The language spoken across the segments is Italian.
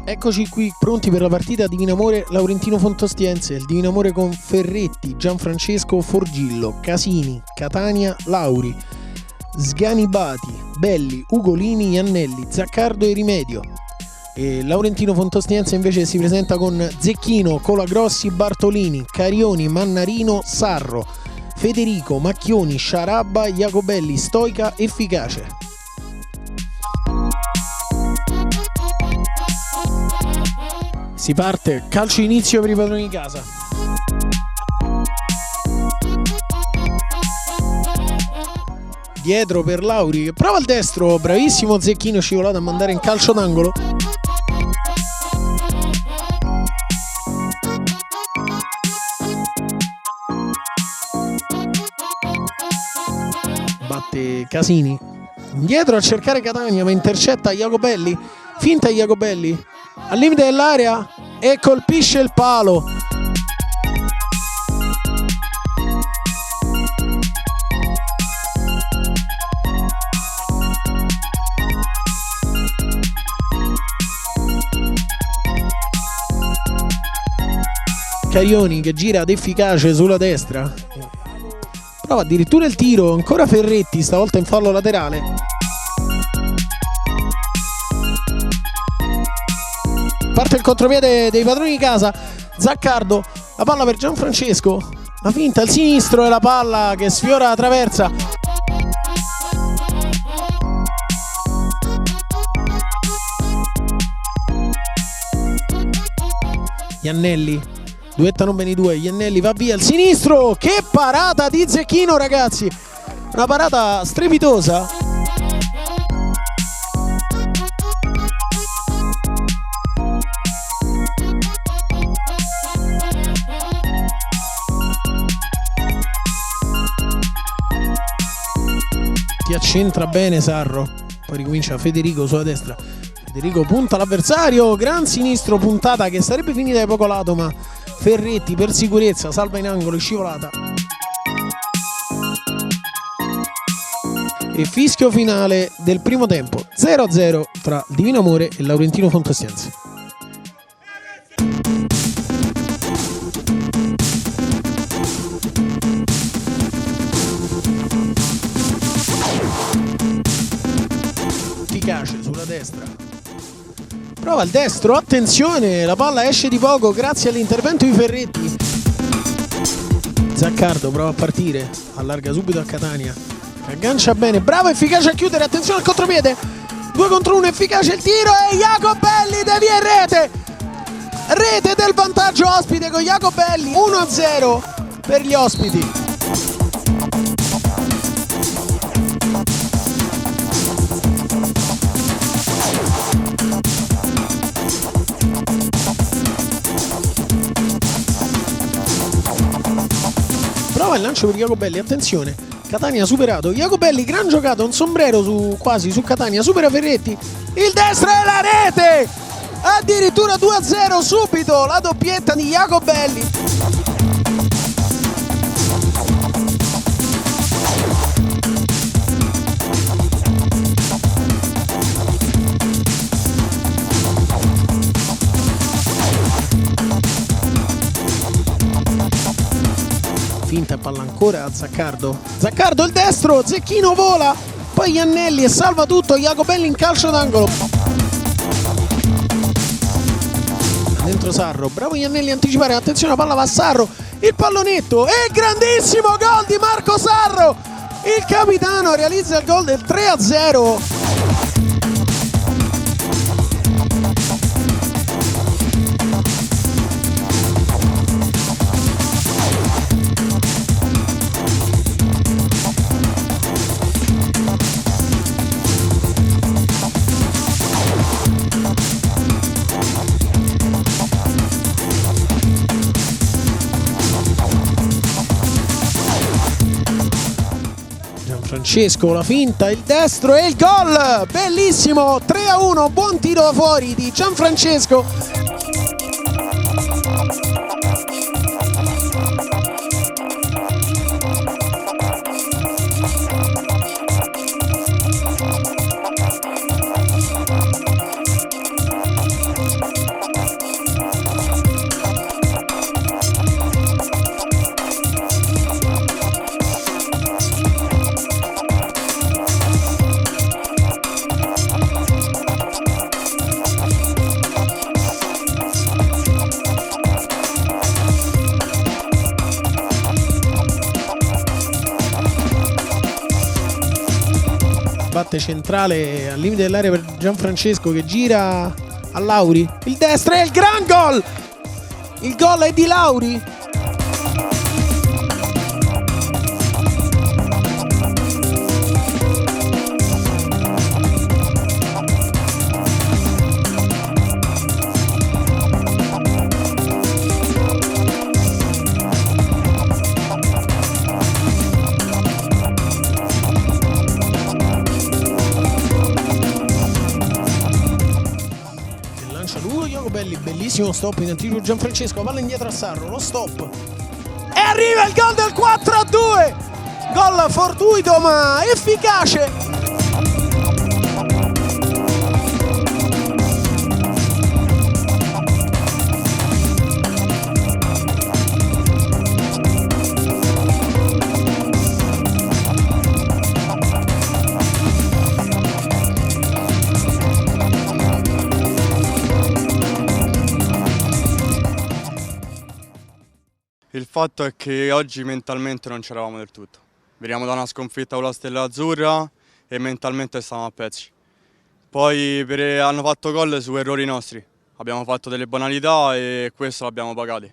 Eccoci qui pronti per la partita Divino Amore Laurentino Fontostiense. Il Divino Amore con Ferretti, Gianfrancesco Forgillo, Casini, Catania, Lauri, Sganibati, Belli, Ugolini, Iannelli, Zaccardo e Rimedio. E Laurentino Fontostiense invece si presenta con Zecchino, Colagrossi, Bartolini, Carioni, Mannarino, Sarro, Federico, Macchioni, Sciarabba, Jacobelli, Stoica, Efficace. Si parte, calcio inizio per i padroni di casa. Dietro per Lauri, prova il destro, bravissimo Zecchino, scivolato a mandare in calcio d'angolo. Batte Casini, indietro a cercare Catania ma intercetta Jacobelli, finta Jacobelli al limite dell'area e colpisce il palo. Carioni che gira ad Efficace sulla destra, prova addirittura il tiro, ancora Ferretti, stavolta in fallo laterale. Parte il contropiede dei padroni di casa, Zaccardo, la palla per Gianfrancesco, la finta al sinistro e la palla che sfiora la traversa. Iannelli, duettano bene i due, Iannelli va via al sinistro, che parata di Zecchino ragazzi, una parata strepitosa. Ti accentra bene Sarro, poi ricomincia Federico sulla destra, Federico punta l'avversario, gran sinistro puntata che sarebbe finita di poco lato ma Ferretti per sicurezza salva in angolo, scivolata. E fischio finale del primo tempo, 0-0 tra Divino Amore e Laurentino Fontostiense. Efficace sulla destra, prova il destro, attenzione, la palla esce di poco grazie all'intervento di Ferretti. Zaccardo prova a partire, allarga subito a Catania, aggancia bene, bravo Efficace a chiudere, attenzione al contropiede, 2 contro 1, Efficace il tiro e Jacobelli devia in rete del vantaggio ospite con Jacobelli, 1-0 per gli ospiti. Prova il lancio per Jacobelli, attenzione, Catania superato, Jacobelli gran giocata, un sombrero quasi su Catania, supera Ferretti, il destro e la rete, addirittura 2-0 subito, la doppietta di Jacobelli. Finta palla ancora a Zaccardo, Zaccardo il destro, Zecchino vola, poi Iannelli e salva tutto, Jacobelli in calcio d'angolo. Dentro Sarro, bravo Iannelli a anticipare, attenzione la palla va a Sarro, il pallonetto e grandissimo gol di Marco Sarro, il capitano realizza il gol del 3-0. Francesco, la finta, il destro e il gol, bellissimo, 3-1, buon tiro da fuori di Gianfrancesco. batte centrale al limite dell'area per Gianfrancesco che gira a Lauri, il destro e il gran gol! Il gol è di Lauri. Belli, bellissimo stop in anticipo Gianfrancesco, palla indietro a Sarro, lo stop e arriva il gol del 4-2, gol fortuito ma efficace. Il fatto è che oggi mentalmente non c'eravamo del tutto. Veniamo da una sconfitta con la Stella Azzurra e mentalmente stavamo a pezzi. Poi hanno fatto gol su errori nostri. Abbiamo fatto delle banalità e questo l'abbiamo pagato.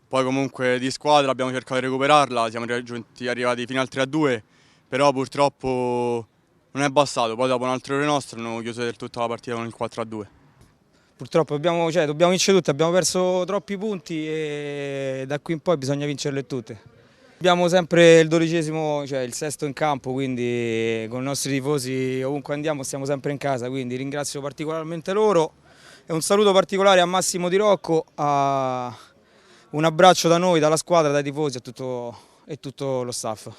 Poi comunque di squadra abbiamo cercato di recuperarla, siamo arrivati fino al 3-2, però purtroppo non è bastato. Poi dopo un altro errore nostro hanno chiuso del tutto la partita con il 4-2. Purtroppo dobbiamo vincere tutte, abbiamo perso troppi punti e da qui in poi bisogna vincerle tutte. Abbiamo sempre il 12esimo, cioè il sesto in campo, quindi con i nostri tifosi ovunque andiamo stiamo sempre in casa, quindi ringrazio particolarmente loro e un saluto particolare a Massimo Di Rocco, un abbraccio da noi, dalla squadra, dai tifosi e tutto lo staff.